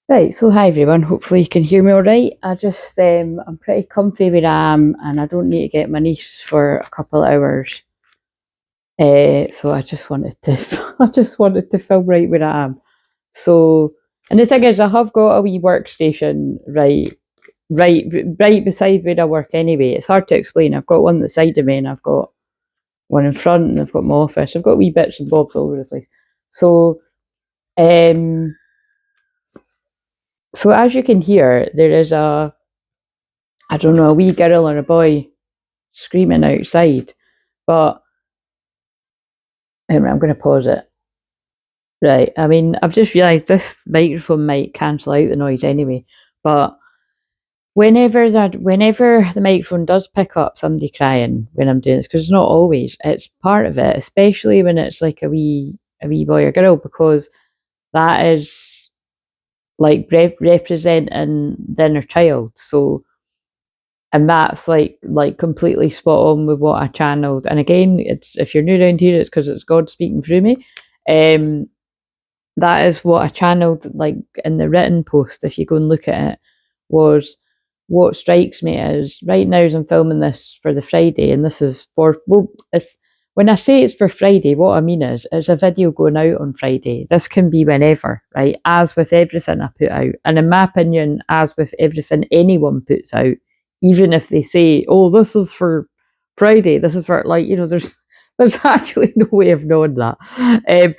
Right, so hi everyone. Hopefully you can hear me all right. I'm pretty comfy where I am, and I don't need to get my niece for a couple of hours. So I just wanted to, I just wanted to film right where I am. So, and the thing is, I have got a wee workstation right beside where I work anyway. It's hard to explain. I've got one the side of me, and I've got one in front, and I've got my office. I've got wee bits and bobs all over the place. So, um, so as you can hear, there is I don't know, a wee girl or a boy screaming outside. But I'm going to pause it. Right. I mean, I've just realised this microphone might cancel out the noise anyway. But whenever the microphone does pick up somebody crying when I'm doing this, because it's not always, it's part of it, especially when it's like a wee boy or girl, because that is like representing the inner child. So and that's like completely spot on with what I channeled. And again, it's if you're new around here, it's because it's God speaking through me. Um, that is what I channeled like in the written post. If you go and look at it, was what strikes me is right now as I'm filming this for the Friday, and this is for it's when I say it's for Friday, what I mean is it's a video going out on Friday. This can be whenever, right? As with everything I put out, and in my opinion, as with everything anyone puts out, even if they say, "Oh, this is for Friday," this is for there's actually no way of knowing that.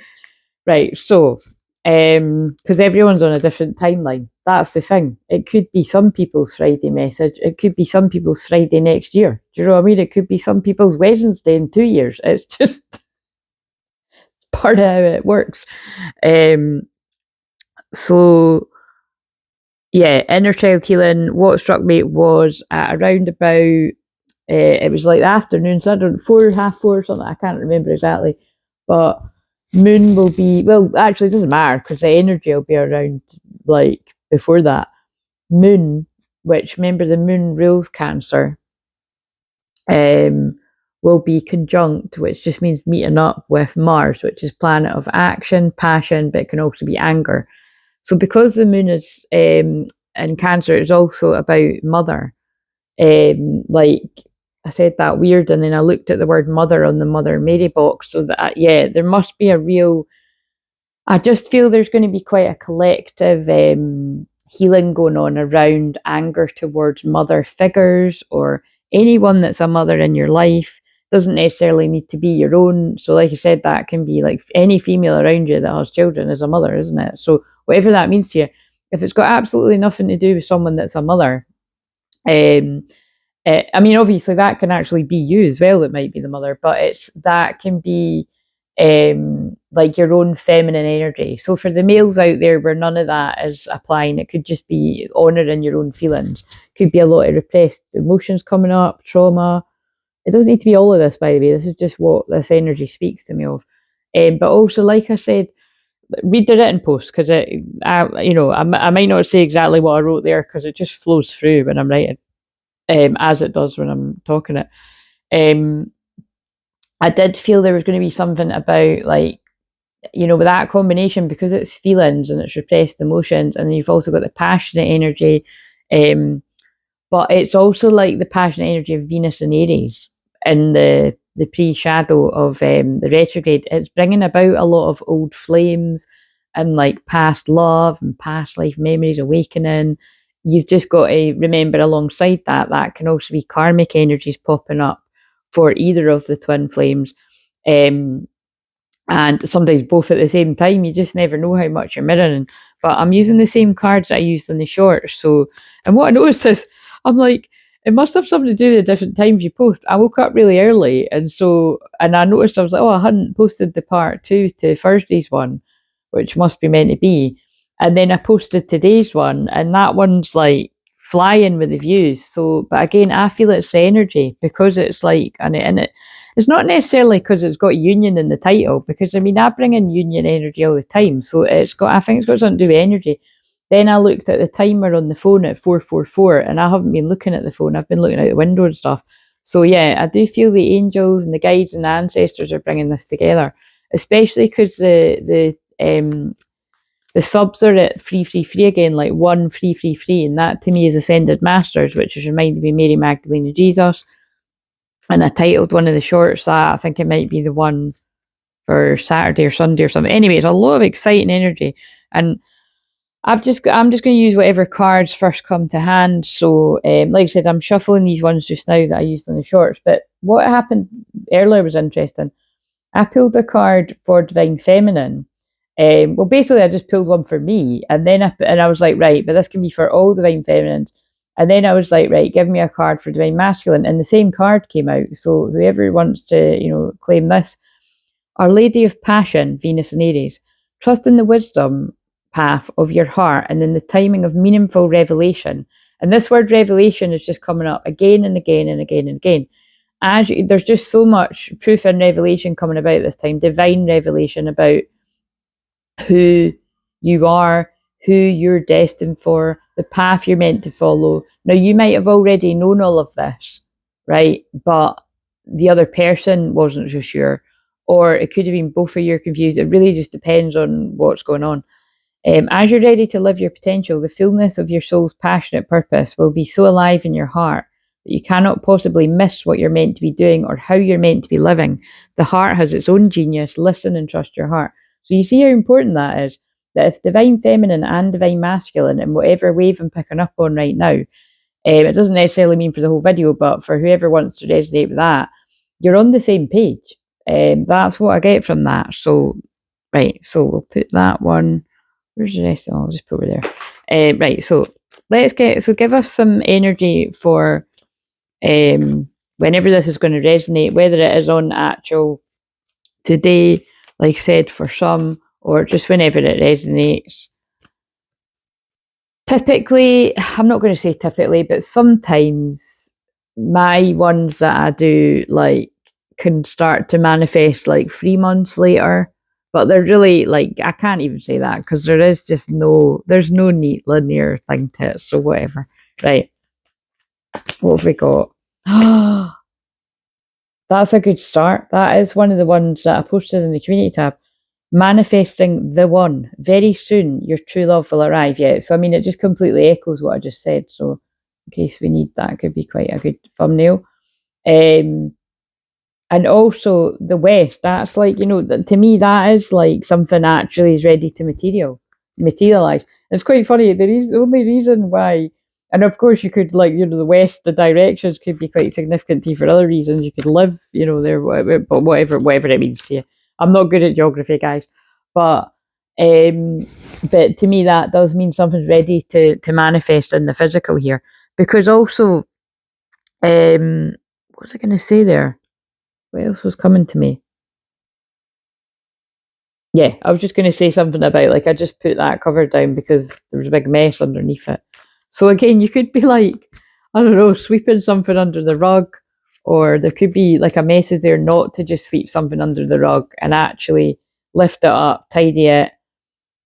Right, so because everyone's on a different timeline. That's the thing. It could be some people's Friday message. It could be some people's Friday next year. Do you know what I mean? It could be some people's Wednesday in 2 years. It's just part of how it works. Um, so yeah, inner child healing. What struck me was at around about it was like the afternoon, so I don't 4:30 or something. I can't remember exactly, but moon will be well. Actually, it doesn't matter because the energy will be around like before that. Moon, which remember the moon rules Cancer, um, will be conjunct, which just means meeting up with Mars, which is planet of action, passion, but it can also be anger. So because the moon is in Cancer, it's also about mother. Like I said that weird, and then I looked at the word mother on the Mother Mary box. So that yeah, there must be a real. I just feel there's going to be quite a collective healing going on around anger towards mother figures or anyone that's a mother in your life. Doesn't necessarily need to be your own. So, like I said, that can be like any female around you that has children is a mother, isn't it? So, whatever that means to you, if it's got absolutely nothing to do with someone that's a mother, um, I mean, obviously that can actually be you as well. It might be the mother, but it's that can be like your own feminine energy. So for the males out there where none of that is applying, it could just be honouring your own feelings. Could be a lot of repressed emotions coming up, trauma. It doesn't need to be all of this, by the way. This is just what this energy speaks to me of. But also, like I said, read the written post because I might not say exactly what I wrote there because it just flows through when I'm writing as it does when I'm talking it. Um, I did feel there was going to be something about like, with that combination because it's feelings and it's repressed emotions, and then you've also got the passionate energy, but it's also like the passionate energy of Venus and Aries in the pre-shadow of the retrograde. It's bringing about a lot of old flames and like past love and past life memories awakening. You've just got to remember alongside that that can also be karmic energies popping up for either of the twin flames. And sometimes both at the same time. You just never know how much you're mirroring. But I'm using the same cards I used in the shorts. So, and what I noticed is, I'm like, it must have something to do with the different times you post. I woke up really early, and I noticed I was like, oh, I hadn't posted the part 2 to Thursday's one, which must be meant to be. And then I posted today's one, and that one's like flying with the views. So, but again, I feel it's energy because it's like, it's not necessarily because it's got union in the title, because I mean, I bring in union energy all the time. So I think it's got something to do with energy. Then I looked at the timer on the phone at 4:44, and I haven't been looking at the phone. I've been looking out the window and stuff. So yeah, I do feel the angels and the guides and the ancestors are bringing this together, especially because the The subs are at 333 again, like 1333, and that to me is Ascended Masters, which is reminding me of Mary Magdalene and Jesus. And I titled one of the shorts that I think it might be the one for Saturday or Sunday or something. Anyway, it's a lot of exciting energy, and I'm just going to use whatever cards first come to hand. So, like I said, I'm shuffling these ones just now that I used on the shorts. But what happened earlier was interesting. I pulled a card for Divine Feminine. Well, basically, I just pulled one for me, and then I was like, right, but this can be for all Divine Feminines. And then I was like, right, give me a card for Divine Masculine, and the same card came out. So whoever wants to, claim this, Our Lady of Passion, Venus and Aries, trust in the wisdom path of your heart and in the timing of meaningful revelation. And this word revelation is just coming up again and again and again and again. There's just so much truth and revelation coming about this time, divine revelation about who you are, who you're destined for, the path you're meant to follow. Now, you might have already known all of this, right? But the other person wasn't so sure. Or it could have been both of you confused. It really just depends on what's going on. As you're ready to live your potential, the fullness of your soul's passionate purpose will be so alive in your heart that you cannot possibly miss what you're meant to be doing or how you're meant to be living. The heart has its own genius. Listen and trust your heart. So you see how important that is. That if Divine Feminine and Divine Masculine, in whatever wave I'm picking up on right now, it doesn't necessarily mean for the whole video, but for whoever wants to resonate with that, you're on the same page. That's what I get from that. So, right, so we'll put that one. Where's the rest? I'll just put it there. Right, so give us some energy for whenever this is going to resonate, whether it is on actual today, like I said, for some, or just whenever it resonates. Typically, I'm not going to say typically, but sometimes my ones that I do can start to manifest 3 months later, but they're really I can't even say that because there's no neat linear thing to it. So whatever. Right. What have we got? That's a good start. That is one of the ones that I posted in the community tab. Manifesting the one. Very soon, your true love will arrive. Yeah. So, I mean, it just completely echoes what I just said. So, in case we need that, it could be quite a good thumbnail. And also the West, that's to me, that is something actually is ready to materialize. It's quite funny. The only reason why, and of course you could the West, the directions could be quite significant to you for other reasons. You could live, there, but whatever it means to you. I'm not good at geography, guys, but to me that does mean something's ready to manifest in the physical here. Because also, what was I going to say there? What else was coming to me? Yeah, I was just going to say something about I just put that cover down because there was a big mess underneath it. So again, you could be I don't know, sweeping something under the rug, or there could be a message there not to just sweep something under the rug and actually lift it up, tidy it,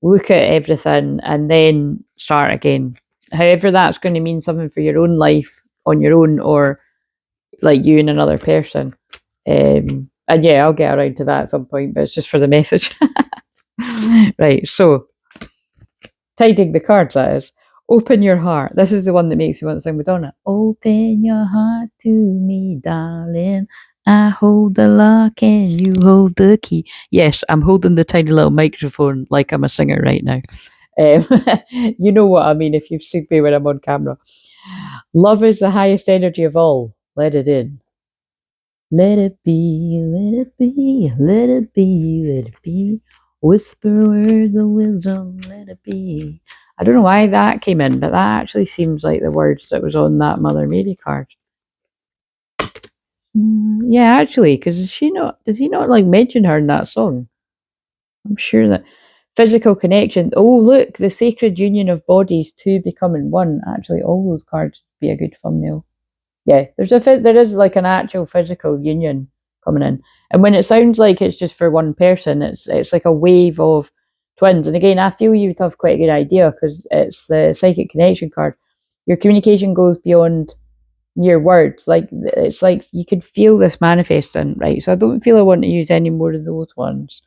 look at everything, and then start again. However, that's going to mean something for your own life on your own, or you and another person. And yeah, I'll get around to that at some point, but it's just for the message. Right, so tidying the cards, that is. Open your heart. This is the one that makes me want to sing Madonna. Open your heart to me, darling. I hold the lock and you hold the key. Yes, I'm holding the tiny little microphone like I'm a singer right now. You know what I mean if you've seen me when I'm on camera. Love is the highest energy of all. Let it in. Let it be, let it be, let it be, let it be. Whisper words of wisdom, let it be. I don't know why that came in, but that actually seems like the words that was on that Mother Mary card. Yeah, actually, because does he not mention her in that song? I'm sure that physical connection. Oh, look, the sacred union of bodies, two becoming one. Actually, all those cards would be a good thumbnail. Yeah, there is an actual physical union coming in, and when it sounds like it's just for one person, it's like a wave of twins. And again, I feel you would have quite a good idea because it's the psychic connection card. Your communication goes beyond mere words. It's like you could feel this manifesting, right? So I don't feel I want to use any more of those ones.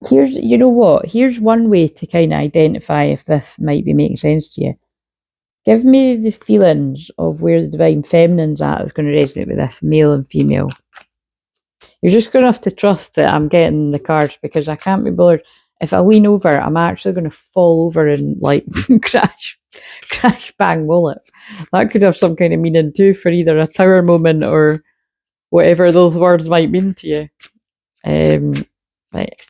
Here's, you know what? Here's one way to kind of identify if this might be making sense to you. Give me the feelings of where the divine feminine's at is going to resonate with this, male and female. You're just going to have to trust that I'm getting the cards because I can't be bothered. If I lean over, I'm actually going to fall over and like crash bang wallet. That could have some kind of meaning too for either a tower moment or whatever those words might mean to you. Right.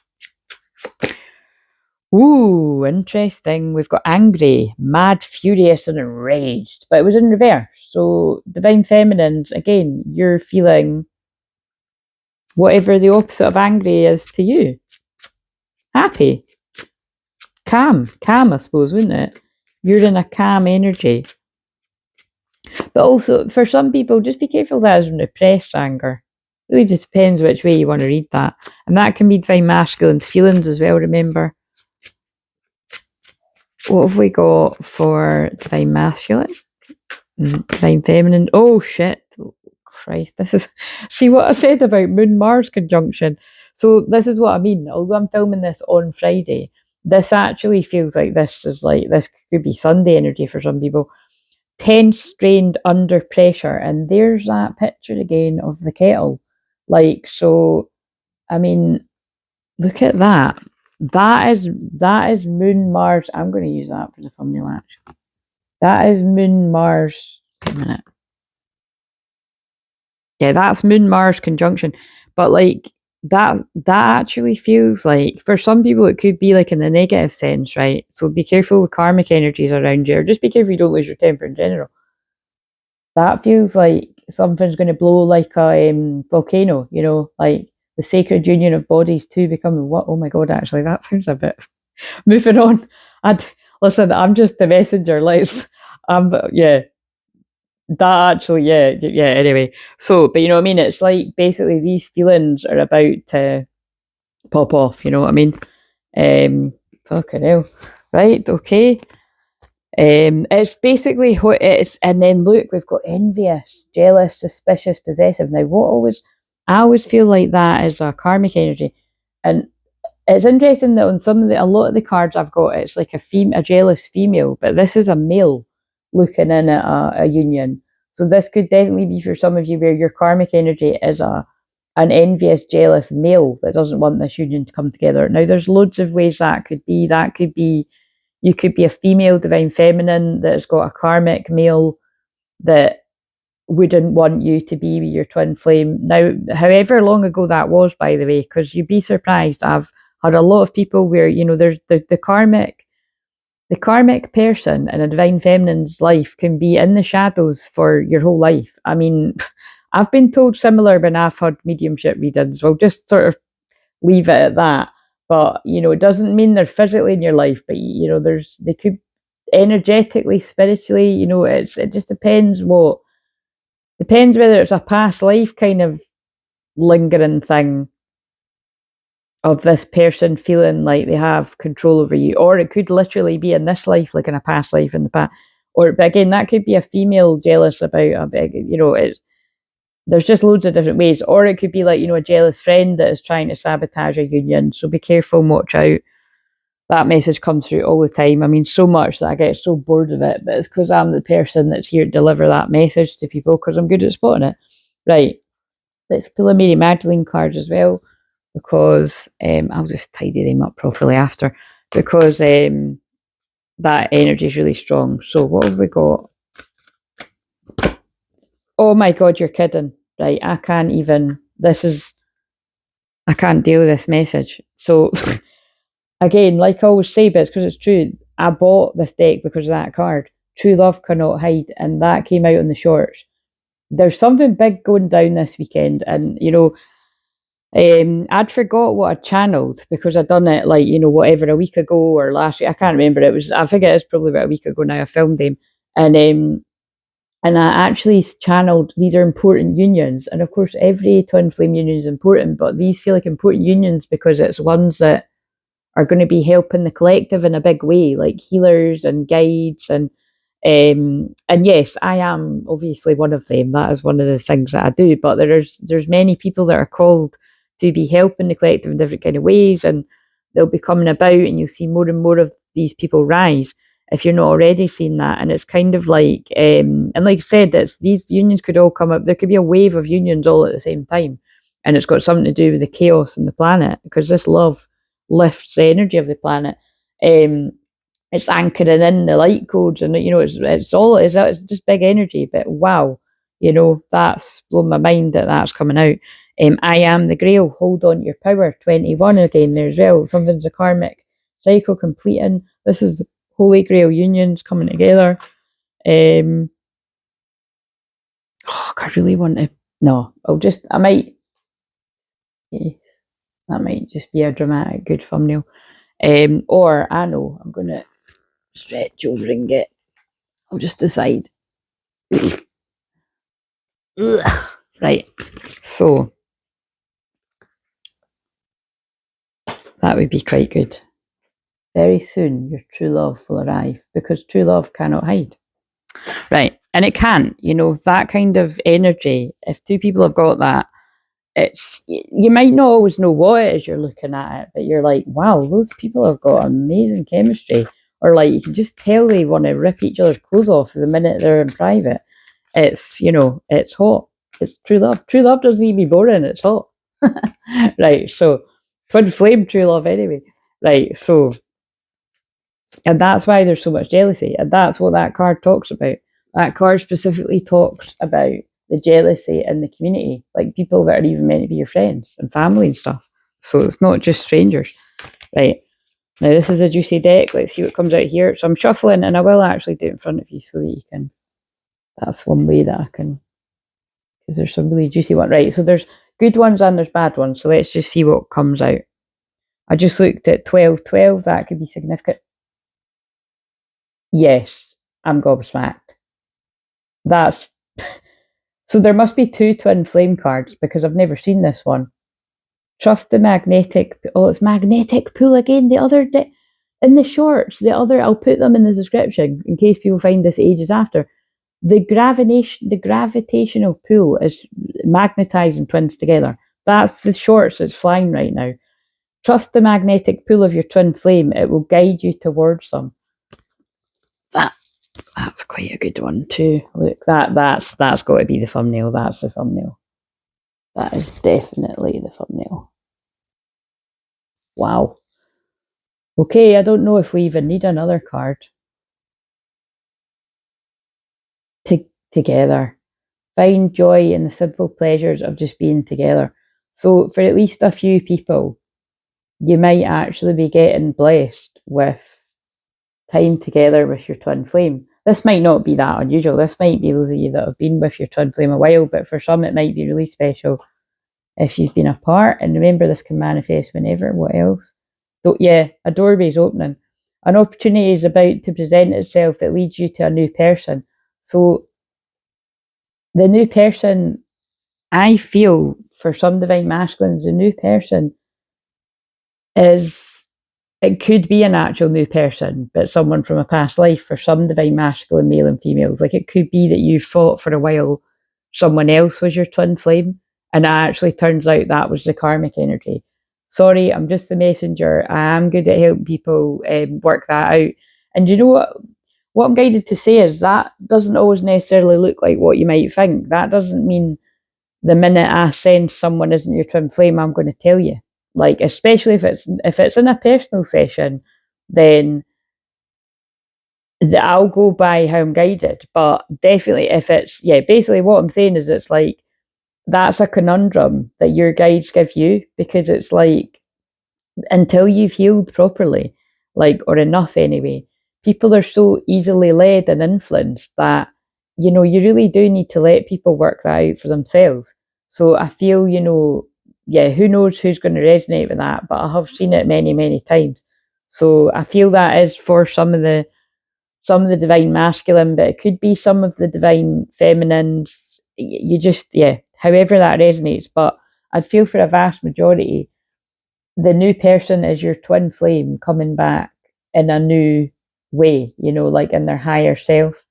Ooh, interesting. We've got angry, mad, furious, and enraged, but it was in reverse. So divine feminines, again, you're feeling whatever the opposite of angry is to you. Happy. Calm, I suppose, wouldn't it? You're in a calm energy. But also, for some people, just be careful that is repressed anger. It really just depends which way you want to read that. And that can be divine masculine's feelings as well, remember. What have we got for divine masculine? Divine feminine. Oh, shit. Oh, Christ. This is... See what I said about Moon-Mars conjunction? So this is what I mean. Although I'm filming this on Friday, this actually feels like this could be Sunday energy for some people. Tense, strained, under pressure. And there's that picture again of the kettle. Like, so, I mean, look at that. That is Moon Mars. I'm going to use that for the thumbnail actually. That is Moon Mars. Wait a minute. Yeah, that's Moon Mars conjunction. But like that actually feels like for some people it could be like in the negative sense, right? So be careful with karmic energies around you, or just be careful you don't lose your temper in general. That feels like something's going to blow like a volcano, you know, like the sacred union of bodies two becoming what? Oh my god, actually, that sounds a bit. Moving on. Listen, I'm just the messenger. Yeah, that actually, yeah. Anyway, so, but you know what I mean? It's like basically these feelings are about to pop off. You know what I mean? Fucking hell. Right? Okay. It's basically what it is, and then look, we've got envious, jealous, suspicious, possessive. Now, I always feel like that is a karmic energy, and it's interesting that on a lot of the cards I've got, it's like a jealous female, but this is a male looking in at a union. So this could definitely be for some of you where your karmic energy is an envious, jealous male that doesn't want this union to come together. Now, there's loads of ways that could be. That could be you could be a female divine feminine that's got a karmic male that wouldn't want you to be with your twin flame. Now, however long ago that was, by the way, because you'd be surprised. I've had a lot of people where, you know, there's the karmic person in a divine feminine's life can be in the shadows for your whole life. I mean, I've been told similar when I've had mediumship readings. We'll just sort of leave it at that. But, you know, it doesn't mean they're physically in your life, but, you know, they could energetically, spiritually, you know, it just depends whether it's a past life kind of lingering thing of this person feeling like they have control over you, or it could literally be in this life, like in a past life in the past. Or, but again, that could be a female jealous about a big, you know, there's just loads of different ways. Or it could be like, you know, a jealous friend that is trying to sabotage a union. So be careful and watch out. That message comes through all the time. I mean, so much that I get so bored of it, but it's because I'm the person that's here to deliver that message to people because I'm good at spotting it. Right. Let's pull a Mary Magdalene card as well, because I'll just tidy them up properly after, because that energy is really strong. So what have we got? Oh my god, you're kidding. Right, I can't deal with this message. So again, like I always say, but it's because it's true. I bought this deck because of that card. True love cannot hide, and that came out on the shorts. There's something big going down this weekend, and you know, I'd forgot what I channeled because I'd done it like, you know, whatever, a week ago or last week. I can't remember. I think it is probably about a week ago now. I filmed them, and I actually channeled, these are important unions, and of course every twin flame union is important, but these feel like important unions because it's ones that are going to be helping the collective in a big way, like healers and guides, and yes, I am obviously one of them. That is one of the things that I do. But there's many people that are called to be helping the collective in different kind of ways, and they'll be coming about, and you'll see more and more of these people rise if you're not already seeing that. And it's kind of like, and like I said, that's, these unions could all come up. There could be a wave of unions all at the same time, and it's got something to do with the chaos in the planet, because this love lifts the energy of the planet. It's anchoring in the light codes, and it's all it's just big energy. But wow, that's blown my mind that's coming out. I am the Grail. Hold on to your power. 21 again there as well. Something's a karmic cycle completing. This is the Holy Grail unions coming together. I really want to. No, I might. Yes, that might just be a dramatic good thumbnail. Or I know I'm gonna stretch over and get. I'll just decide. Right. So that would be quite good. Very soon your true love will arrive, because true love cannot hide. Right. And it can't, that kind of energy, if two people have got that, you might not always know what it is you're looking at it, but you're like, wow, those people have got amazing chemistry. Or like, you can just tell they want to rip each other's clothes off the minute they're in private. It's, it's hot. It's true love. True love doesn't even be boring. It's hot. Right. So twin flame true love anyway. Right. So, and that's why there's so much jealousy. And that's what that card talks about. That card specifically talks about the jealousy in the community, like people that are even meant to be your friends and family and stuff. So it's not just strangers. Right. Now this is a juicy deck. Let's see what comes out here. So I'm shuffling, and I will actually do it in front of you so that you can, that's one way that I can, because there's some really juicy one. Right. So there's good ones and there's bad ones. So let's just see what comes out. I just looked at 12. That could be significant. Yes, I'm gobsmacked. That's so there must be two twin flame cards, because I've never seen this one. Trust the magnetic. Oh, it's magnetic pull again. The other in the shorts. I'll put them in the description in case people find this ages after. The gravitational pull is magnetizing twins together. That's the shorts that's flying right now. Trust the magnetic pull of your twin flame. It will guide you towards them. That's quite a good one too. Look, that's got to be the thumbnail. That's the thumbnail. That is definitely the thumbnail. Wow. Okay, I don't know if we even need another card. Together. Find joy in the simple pleasures of just being together. So for at least a few people, you might actually be getting blessed with time together with your twin flame. This might not be that unusual. This might be those of you that have been with your twin flame a while, but for some it might be really special if you've been apart. And remember, this can manifest whenever. What else? So, yeah, a doorway's opening. An opportunity is about to present itself that leads you to a new person. So the new person, I feel, for some divine masculines, the new person is, it could be an actual new person, but someone from a past life for some divine masculine male and females. Like, it could be that you thought for a while someone else was your twin flame, and it actually turns out that was the karmic energy. Sorry, I'm just the messenger. I am good at helping people work that out. And you know what I'm guided to say is that doesn't always necessarily look like what you might think. That doesn't mean the minute I sense someone isn't your twin flame, I'm going to tell you. Like, especially if it's in a personal session, then I'll go by how I'm guided. But definitely, if it's, basically what I'm saying is, it's like, that's a conundrum that your guides give you, because it's like, until you've healed properly, like, or enough anyway, people are so easily led and influenced that, you really do need to let people work that out for themselves. So I feel, who knows who's going to resonate with that, but I have seen it many, many times. So I feel that is for some of the divine masculine, but it could be some of the divine feminines. You just, however that resonates. But I'd feel for a vast majority, the new person is your twin flame coming back in a new way, like in their higher self.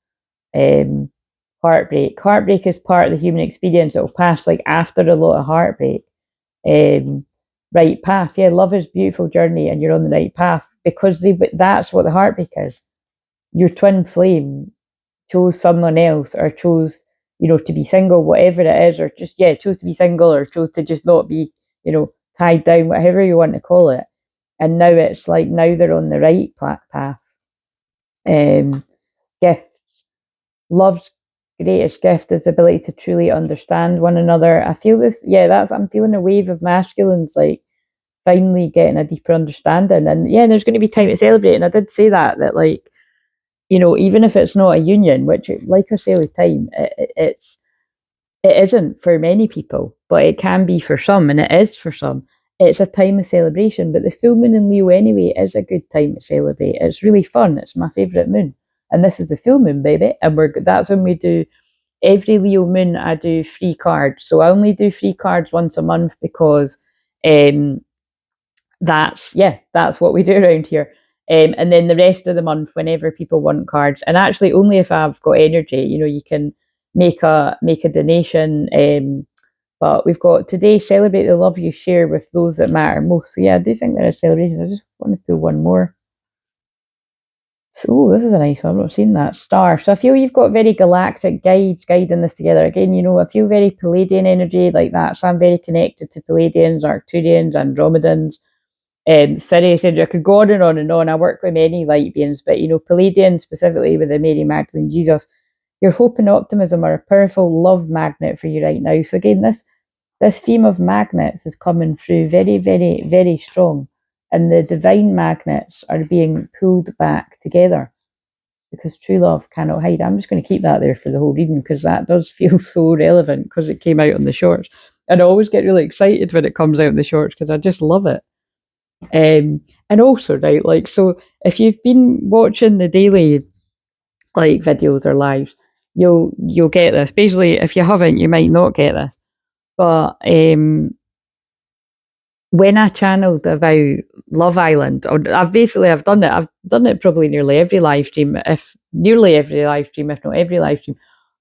Heartbreak is part of the human experience. It will pass like after a lot of heartbreak. right path. Yeah, love is beautiful journey, and you're on the right path because that's what the heartbreak is. Your twin flame chose someone else, or chose, to be single, whatever it is, or just, yeah, chose to be single, or chose to just not be, tied down, whatever you want to call it. And now it's like, now they're on the right path. Gift. Love's greatest gift is the ability to truly understand one another. I feel this, yeah, I'm feeling a wave of masculines, like, finally getting a deeper understanding. And yeah, there's going to be time to celebrate. And I did say that like, even if it's not a union, which, like I say all the time, it isn't for many people, but it can be for some, and it is for some. It's a time of celebration, but the full moon in Leo anyway is a good time to celebrate. It's really fun. It's my favourite moon, and this is the full moon, baby. And that's when we do, every Leo moon. I do free cards, so I only do free cards once a month because, um, that's what we do around here. And then the rest of the month, whenever people want cards, and actually only if I've got energy, you can make a donation. But we've got today, celebrate the love you share with those that matter most. So yeah, I do think there is celebration. I just want to pull one more. So, this is a nice one. I've not seen that. Star. So I feel you've got very galactic guides guiding this together. Again, I feel very Palladian energy like that. So I'm very connected to Palladians, Arcturians, Andromedans. Sirius energy. I could go on and on and on. I work with many light beings, but Palladian specifically with the Mary Magdalene Jesus. Your hope and optimism are a powerful love magnet for you right now. So again, this theme of magnets is coming through very, very, very strong. And the divine magnets are being pulled back together because true love cannot hide. I'm just going to keep that there for the whole reading because that does feel so relevant because it came out on the shorts. And I always get really excited when it comes out in the shorts because I just love it. And also, right, like, so if you've been watching the daily, like, videos or lives, you'll get this. Basically, if you haven't, you might not get this. But when I channeled about Love Island, or I've done it. I've done it probably nearly every live stream, if not every live stream.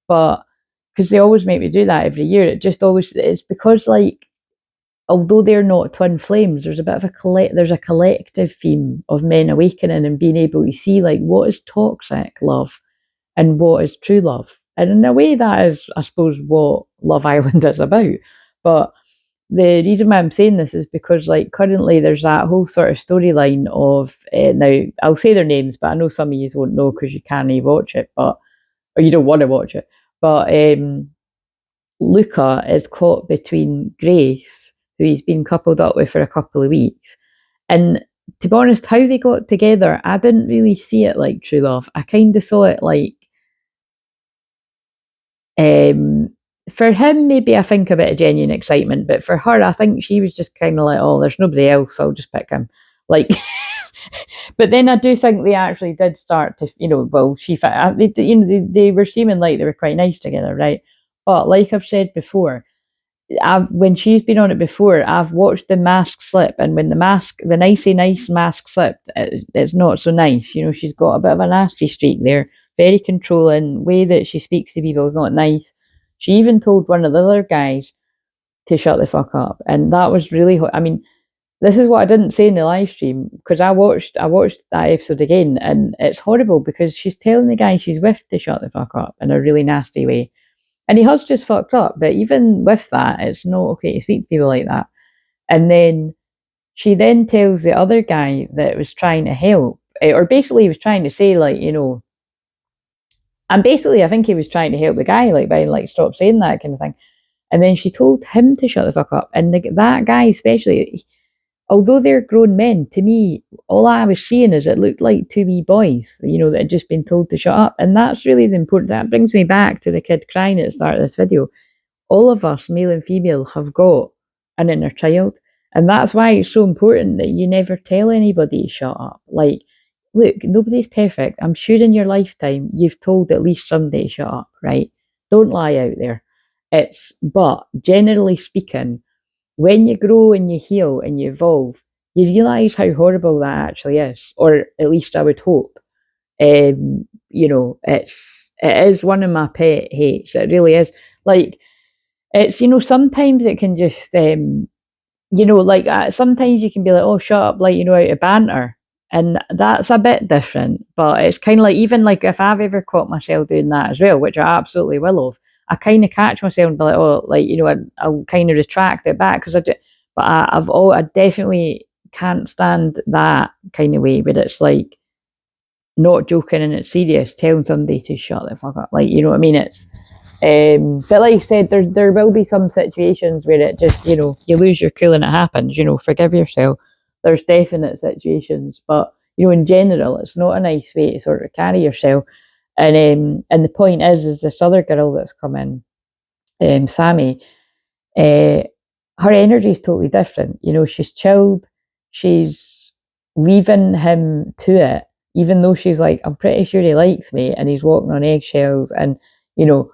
But because they always make me do that every year, it's because, like, although they're not twin flames, there's a bit of there's a collective theme of men awakening and being able to see, like, what is toxic love and what is true love. And in a way, that is, I suppose, what Love Island is about. But the reason why I'm saying this is because, like, currently there's that whole sort of storyline of, now I'll say their names, but I know some of you won't know because you can't watch it, or you don't want to watch it. But Luca is caught between Grace, who he's been coupled up with for a couple of weeks. And to be honest, how they got together, I didn't really see it like true love. I kind of saw it like, for him, maybe I think a bit of genuine excitement, but for her, I think she was just kind of like, oh, there's nobody else, so I'll just pick him. Like, but then I do think they actually did start to, well, they were seeming like they were quite nice together, right? But like I've said before, when she's been on it before, I've watched the mask slip, and when the nicey nice mask slipped, it's not so nice. She's got a bit of a nasty streak there, very controlling. Way that she speaks to people is not nice. She even told one of the other guys to shut the fuck up, and that was really. I mean, this is what I didn't say in the live stream because I watched that episode again, and it's horrible because she's telling the guy she's with to shut the fuck up in a really nasty way. And he has just fucked up, but even with that, it's not okay to speak to people like that. And then she then tells the other guy that was trying to help, or basically he was trying to say, like, and basically I think he was trying to help the guy, like, by, like, stop saying that kind of thing. And then she told him to shut the fuck up. And that guy especially, although they're grown men, to me, all I was seeing is it looked like two wee boys, that had just been told to shut up. And that's really the important. That brings me back to the kid crying at the start of this video. All of us, male and female, have got an inner child. And that's why it's so important that you never tell anybody to shut up. Like, look, nobody's perfect. I'm sure in your lifetime you've told at least somebody to shut up, right? Don't lie out there. But generally speaking, when you grow and you heal and you evolve, you realise how horrible that actually is, or at least I would hope. It is one of my pet hates. It really is. Like, it's, sometimes it can just, you know, like sometimes you can be like, oh, shut up, like, you know, out of banter. And that's a bit different. But it's kind of like, even like if I've ever caught myself doing that as well, which I absolutely will have, I kind of catch myself and be like, oh, like, you know, I'll kind of retract it back because I do. But I definitely can't stand that kind of way where it's like not joking and it's serious, telling somebody to shut the fuck up. Like, you know what I mean? It's, but like I said, there will be some situations where it just, you know, you lose your cool and it happens, you know, forgive yourself. There's definite situations, but, you know, in general, it's not a nice way to sort of carry yourself. And the point is this other girl that's come in, Sammy, uh, her energy is totally different. You know, she's chilled, she's leaving him to it, even though she's like, I'm pretty sure he likes me and he's walking on eggshells, and, you know,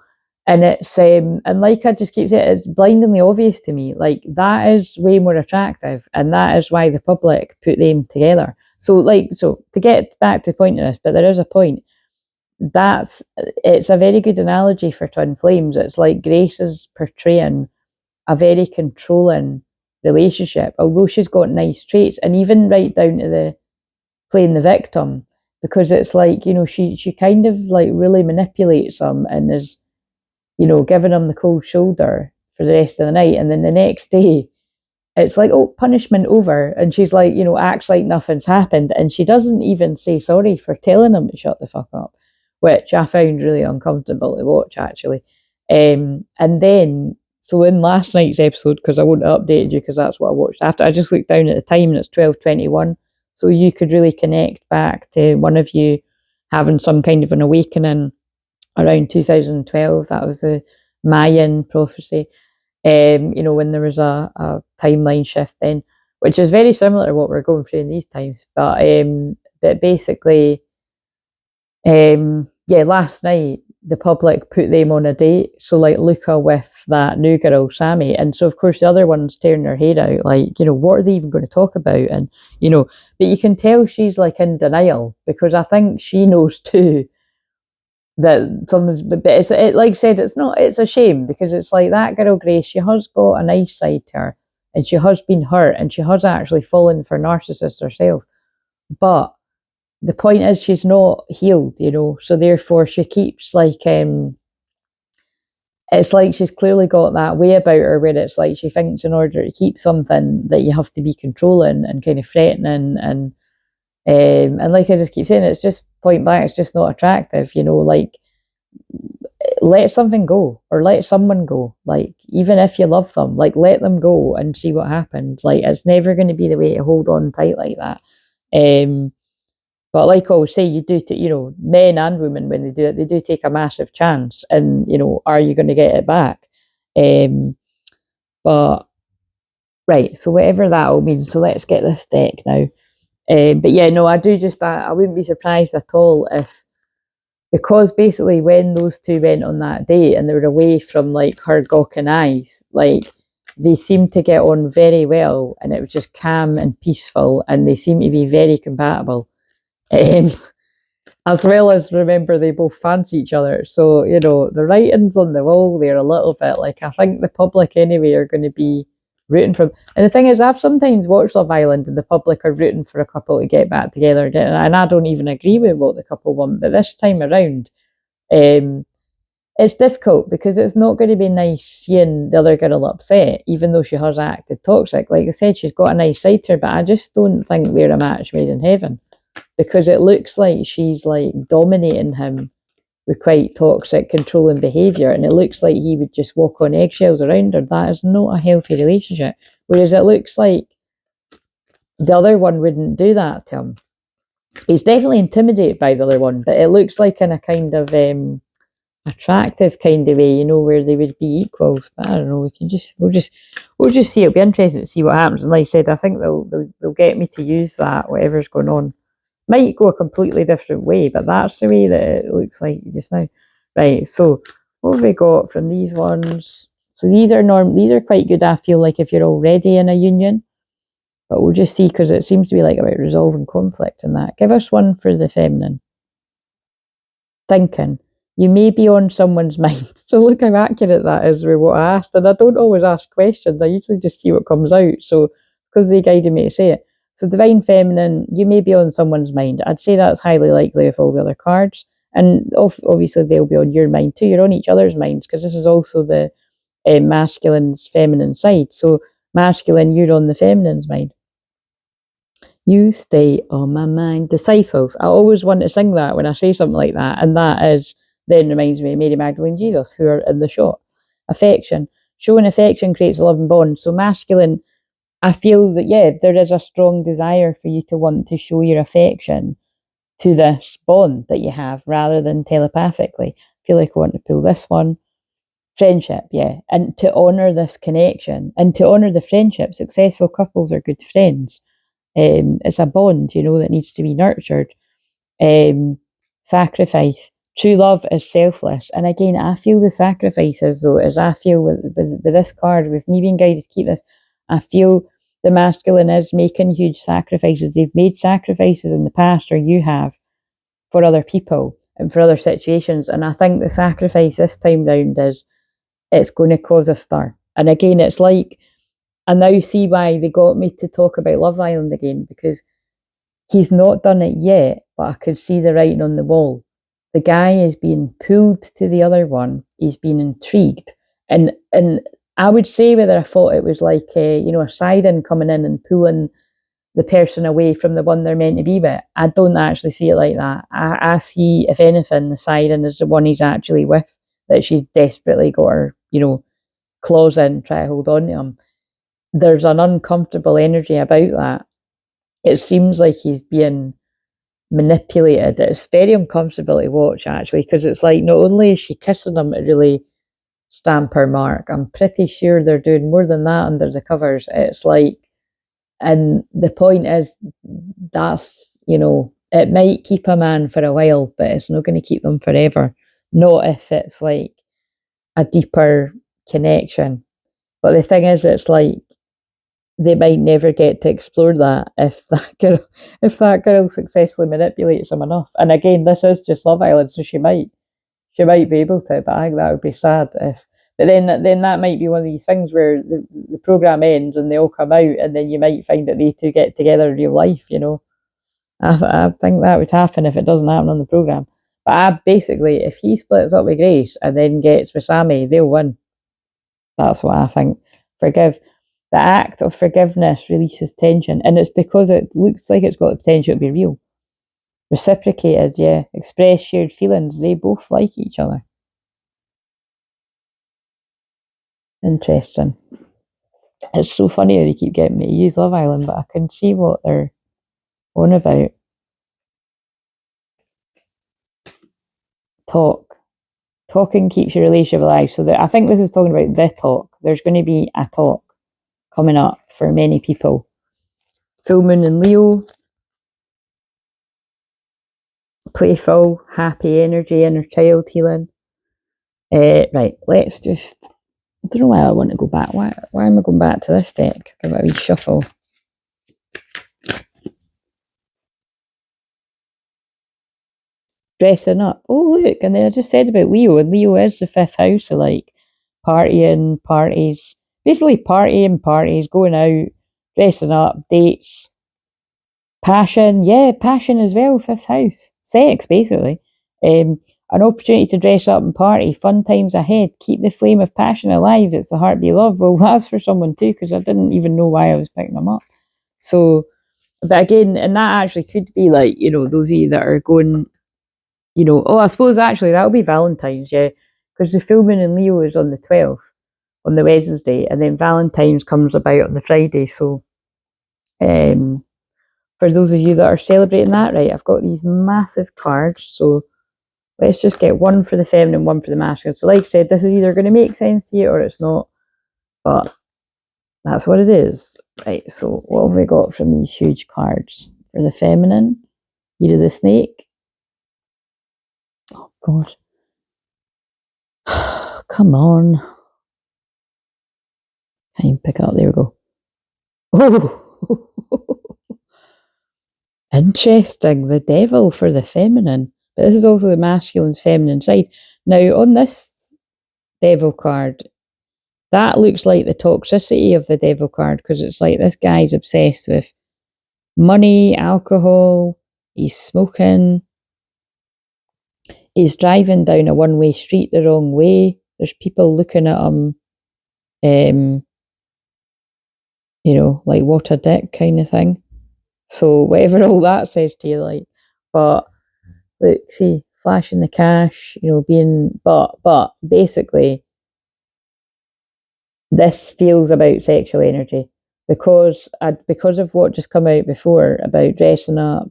and it's, and like I just keep saying, it's blindingly obvious to me, like that is way more attractive, and that is why the public put them together. So, like, so to get back to the point of this, but there is a point, it's a very good analogy for twin flames. It's like Grace is portraying a very controlling relationship, although she's got nice traits, and even right down to the playing the victim, because it's like, you know, she kind of like really manipulates him and is, you know, giving him the cold shoulder for the rest of the night, and then the next day it's like, oh, punishment over, and she's like, you know, acts like nothing's happened, and she doesn't even say sorry for telling him to shut the fuck up, which I found really uncomfortable to watch, actually. And then, so in last night's episode, because I wouldn't have updated you because that's what I watched after, I just looked down at the time and it's 12:21, so you could really connect back to one of you having some kind of an awakening around 2012. That was the Mayan prophecy, you know, when there was a timeline shift then, which is very similar to what we're going through in these times. But basically, yeah, last night the public put them on a date. So like Luca with that new girl, Sammy. And so of course the other one's tearing her head out, like, you know, what are they even going to talk about? And, you know, but you can tell she's like in denial, because I think she knows too that someone's, but like I said, it's a shame, because it's like that girl Grace, she has got a nice side to her, and she has been hurt, and she has actually fallen for narcissists herself, but the point is she's not healed, you know, so therefore she keeps like, it's like she's clearly got that way about her where it's like she thinks in order to keep something that you have to be controlling and kind of threatening, and like I just keep saying, it's just point blank, it's just not attractive, you know, like let something go, or let someone go, like even if you love them, like let them go and see what happens. Like it's never going to be the way to hold on tight like that. But like I always say, you do, you know, men and women, when they do it, they do take a massive chance, and, you know, are you going to get it back? But right, so whatever that all means, so let's get this deck now. But yeah, no, I do just, I wouldn't be surprised at all if, because basically when those two went on that date and they were away from like her gawking eyes, like they seemed to get on very well, and it was just calm and peaceful, and they seem to be very compatible. As well as, remember, they both fancy each other. So, you know, the writing's on the wall there a little bit. Like, I think the public anyway are going to be rooting for them. And the thing is, I've sometimes watched Love Island and the public are rooting for a couple to get back together again. And I don't even agree with what the couple want. But this time around, it's difficult, because it's not going to be nice seeing the other girl upset, even though she has acted toxic. Like I said, she's got a nice side to her, but I just don't think they're a match made in heaven, because it looks like she's like dominating him with quite toxic, controlling behaviour, and it looks like he would just walk on eggshells around her. That is not a healthy relationship. Whereas it looks like the other one wouldn't do that to him. He's definitely intimidated by the other one, but it looks like in a kind of attractive kind of way, you know, where they would be equals. But I don't know. We'll just see. It'll be interesting to see what happens. And like I said, I think they'll get me to use that, whatever's going on. Might go a completely different way, but that's the way that it looks like just now. Right, so what have we got from these ones? So these are quite good, I feel like, if you're already in a union. But we'll just see, because it seems to be like about resolving conflict and that. Give us one for the feminine. Thinking. you may be on someone's mind. So look how accurate that is with what I asked. And I don't always ask questions. I usually just see what comes out. So because they guided me to say it. So divine feminine, you may be on someone's mind. I'd say that's highly likely of all the other cards. And obviously they'll be on your mind too. You're on each other's minds because this is also the masculine's feminine side. So masculine, you're on the feminine's mind. You stay on my mind. Disciples. I always want to sing that when I say something like that. And that is then reminds me of Mary Magdalene Jesus, who are in the shot. Affection. Showing affection creates a loving bond. So masculine, I feel that, yeah, there is a strong desire for you to want to show your affection to this bond that you have rather than telepathically. I feel like I want to pull this one. Friendship, yeah. And to honour this connection and to honour the friendship. Successful couples are good friends. It's a bond, you know, that needs to be nurtured. Sacrifice. True love is selfless. And again, I feel the sacrifices, though, as I feel with this card, with me being guided to keep this, I feel the masculine is making huge sacrifices. They've made sacrifices in the past, or you have, for other people and for other situations. And I think the sacrifice this time round is it's going to cause a stir. And again, it's like, I now see why they got me to talk about Love Island again, because he's not done it yet, but I could see the writing on the wall. The guy is being pulled to the other one. He's being intrigued. And I would say whether I thought it was like a siren coming in and pulling the person away from the one they're meant to be with. I don't actually see it like that. I see, if anything, the siren is the one he's actually with, that she's desperately got her, claws in, try to hold on to him. There's an uncomfortable energy about that. It seems like he's being manipulated. It's very uncomfortable to watch, actually, because it's like not only is she kissing him to really stamp her mark, I'm pretty sure they're doing more than that under the covers. It's like, and the point is, that's, it might keep a man for a while, but it's not going to keep them forever. Not if it's like a deeper connection. But the thing is, it's like they might never get to explore that if that girl successfully manipulates him enough. And again, this is just Love Island, so she might be able to, but I think that would be sad if. But then that might be one of these things where the program ends and they all come out, and then you might find that they two get together in real life. I think that would happen if it doesn't happen on the program. But basically, if he splits up with Grace and then gets with Sammy, they'll win. That's what I think. Forgive. The act of forgiveness releases tension, and it's because it looks like it's got the potential to be real. Reciprocated, yeah. Express shared feelings. They both like each other. Interesting. It's so funny how they keep getting me to use Love Island, but I can see what they're on about. Talk. Talking keeps your relationship alive. So I think this is talking about the talk. There's going to be a talk coming up for many people. Full moon in Leo. Playful, happy energy, inner child healing. Right, let's just. I don't know why I want to go back. Why am I going back to this deck? Give it a wee shuffle. Dressing up. Oh, look. And then I just said about Leo, and Leo is the fifth house, so like partying, parties. Basically, partying, parties, going out, dressing up, dates, passion. Yeah, passion as well, fifth house. Sex, basically. An opportunity to dress up and party, fun times ahead, keep the flame of passion alive. It's the heartbeat love. Well, that's for someone too, because I didn't even know why I was picking them up. So, but again, and that actually could be like, those of you that are going, I suppose actually that'll be Valentine's, yeah, because the full moon in Leo is on the 12th, on the Wednesday, and then Valentine's comes about on the Friday. So, for those of you that are celebrating that, right, I've got these massive cards, so let's just get one for the feminine, one for the masculine. So like I said, this is either going to make sense to you or it's not, but that's what it is. Right, so what have we got from these huge cards? For the feminine, Year of the Snake. Oh, God. Come on. Can't even pick it up. There we go. Oh! Interesting. The Devil for the feminine. But this is also the masculine's feminine side. Now, on this devil card, that looks like the toxicity of the devil card, because it's like this guy's obsessed with money, alcohol, he's smoking, he's driving down a one-way street the wrong way. There's people looking at him, like what a dick kind of thing. So whatever all that says to you, like, but look, see, flashing the cash, but basically, this feels about sexual energy because of what just come out before about dressing up,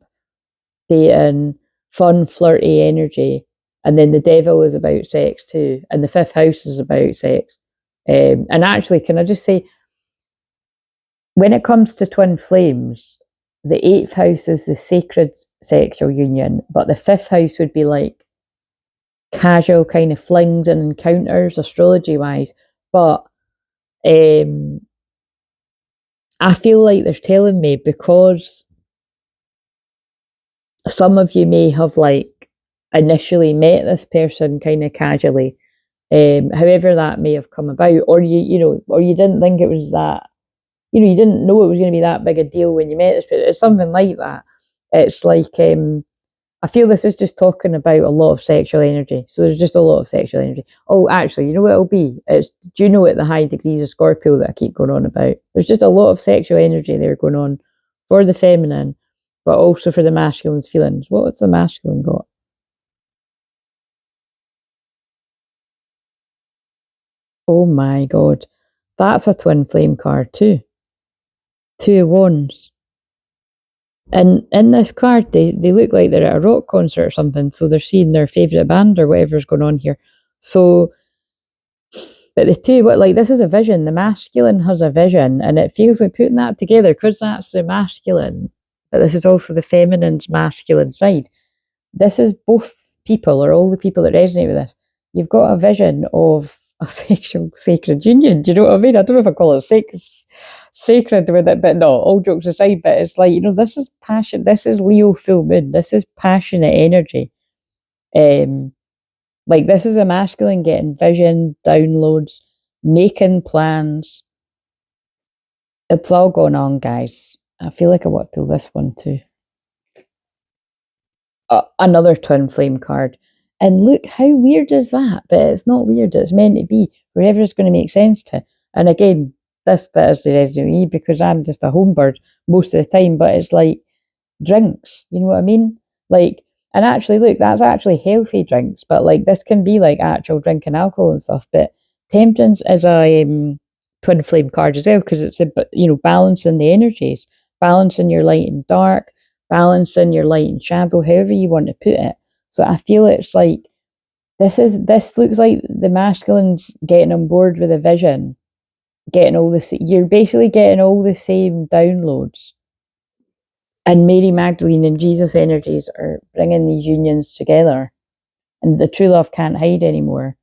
dating, fun, flirty energy, and then the devil is about sex too, and the fifth house is about sex. And actually, can I just say, when it comes to twin flames, the eighth house is the sacred sexual union, but the fifth house would be like casual kind of flings and encounters, astrology wise. But I feel like they're telling me, because some of you may have like initially met this person kind of casually, however that may have come about, or you didn't think it was that, you didn't know it was going to be that big a deal when you met this person. It's something like that. It's like I feel this is just talking about a lot of sexual energy. So there's just a lot of sexual energy. Oh, actually, you know what it'll be? It's Juno at the high degrees of Scorpio that I keep going on about. There's just a lot of sexual energy there going on for the feminine, but also for the masculine's feelings. What's the masculine got? Oh my God. That's a twin flame card too. Two of Wands. And in this card, they look like they're at a rock concert or something. So they're seeing their favourite band or whatever's going on here. So, but the two, this is a vision. The masculine has a vision, and it feels like putting that together, because that's the masculine, but this is also the feminine's masculine side. This is both people, or all the people that resonate with this. You've got a vision of a sexual sacred union. Do you know what I mean? I don't know if I call it sacred with it, but no, all jokes aside, but it's like, this is passion. This is Leo full moon. This is passionate energy. This is a masculine getting vision, downloads, making plans. It's all going on, guys. I feel like I want to pull this one too. Another twin flame card. And look, how weird is that? But it's not weird. It's meant to be. Wherever it's going to make sense to. And again, this bit is the resume because I'm just a home bird most of the time. But it's like drinks. You know what I mean? And actually, look, that's actually healthy drinks. But this can be like actual drinking alcohol and stuff. But temperance is a twin flame card as well, because it's balancing the energies, balancing your light and dark, balancing your light and shadow, however you want to put it. So I feel it's like this looks like the masculine's getting on board with a vision, getting all this. You're basically getting all the same downloads, and Mary Magdalene and Jesus energies are bringing these unions together, and the true love can't hide anymore.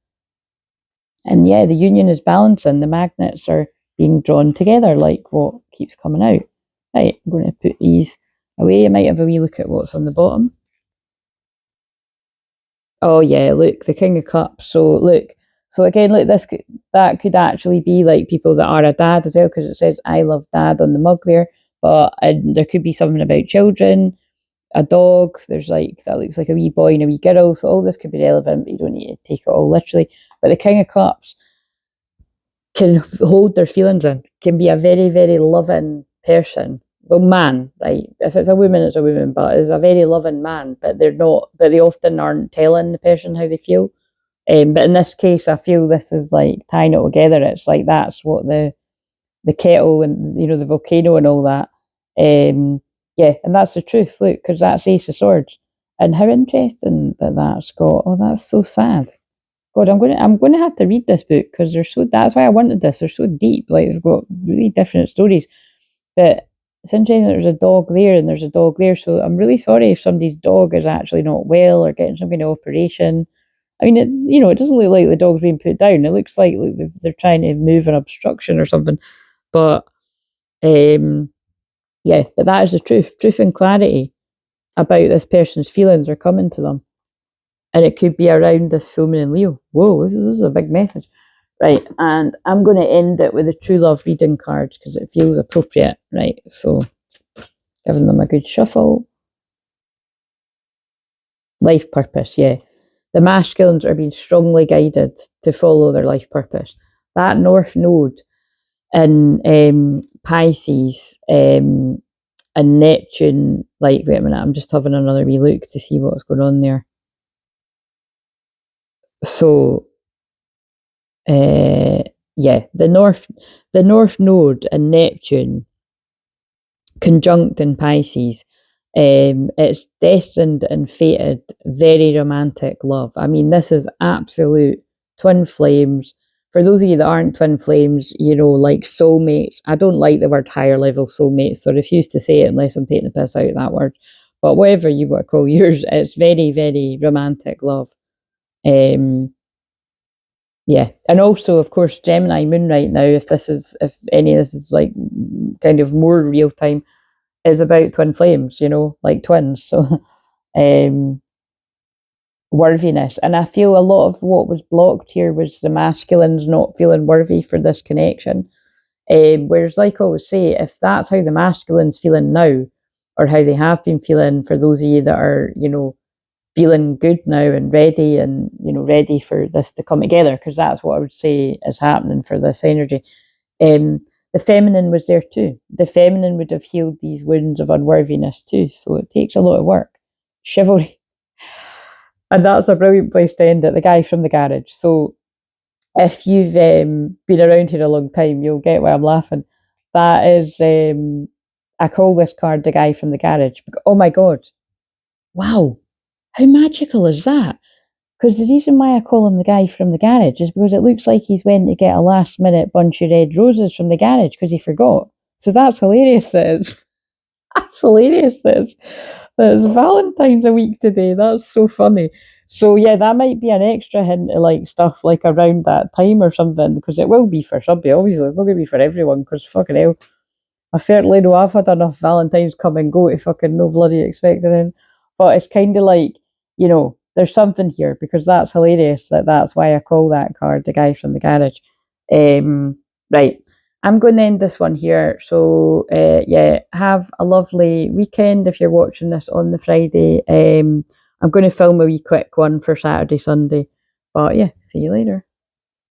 And yeah, the union is balancing. The magnets are being drawn together, like what keeps coming out. Right, I'm going to put these away. I might have a wee look at what's on the bottom. Oh yeah, look, the King of Cups. So again, look, that could actually be like people that are a dad as well, because it says "I love Dad" on the mug there. But there could be something about children, a dog. There's that looks like a wee boy and a wee girl. So all this could be relevant, but you don't need to take it all literally. But the King of Cups can hold their feelings in, can be a very, very loving person. Well, man, right? If it's a woman, it's a woman, but it's a very loving man, but they often aren't telling the person how they feel. But in this case, I feel this is like tying it together. It's like that's what the kettle and the volcano and all that. Yeah, and that's the truth. Look, because that's Ace of Swords, and how interesting that's got. Oh, that's so sad. God, I'm going to have to read this book because that's why I wanted this. They're so deep. Like they've got really different stories. But it's interesting there's a dog there and there's a dog there. So I'm really sorry if somebody's dog is actually not well or getting some kind of operation. I mean, it doesn't look like the dog's being put down. It looks like they're trying to move an obstruction or something. But yeah, but that is the truth. Truth and clarity about this person's feelings are coming to them. And it could be around this full moon in Leo. Whoa, this is a big message. Right, and I'm going to end it with a true love reading card because it feels appropriate, right? So, giving them a good shuffle. Life purpose, yeah. The masculines are being strongly guided to follow their life purpose. That North Node in Pisces and Neptune, like, wait a minute, I'm just having another wee look to see what's going on there. So, yeah, the North Node and Neptune conjunct in Pisces. It's destined and fated, very romantic love. I mean, this is absolute twin flames. For those of you that aren't twin flames, you know, like soulmates. I don't like the word higher level soulmates, so I refuse to say it unless I'm taking the piss out of that word. But whatever you want to call yours, it's very, very romantic love. Yeah, and also, of course, Gemini moon right now, if any of this is like kind of more real time, is about twin flames, you know, like twins. So, worthiness. And I feel a lot of what was blocked here was the masculines not feeling worthy for this connection. Whereas, like I always say, if that's how the masculine's feeling now, or how they have been feeling, for those of you that are, you know, feeling good now and ready, and, you know, ready for this to come together, because that's what I would say is happening for this energy. The feminine was there too. The feminine would have healed these wounds of unworthiness too. So it takes a lot of work. Chivalry. And that's a brilliant place to end it. The guy from the garage. So if you've been around here a long time, you'll get why I'm laughing. That is, I call this card the guy from the garage. Oh my God. Wow. How magical is that? Because the reason why I call him the guy from the garage is because it looks like he's went to get a last minute bunch of red roses from the garage because he forgot. So that's hilarious, it is. That's hilarious, it is. It's Valentine's a week today. That's so funny. So yeah, that might be an extra hint of like stuff like around that time or something, because it will be for somebody. Obviously, it's not going to be for everyone, because fucking hell, I certainly know I've had enough Valentine's come and go to fucking no bloody expecting it. But it's kind of like, you know, there's something here, because that's hilarious. That's why I call that card the guy from the garage. Right. I'm going to end this one here. So, yeah, have a lovely weekend if you're watching this on the Friday. I'm going to film a wee quick one for Saturday, Sunday. But yeah, see you later.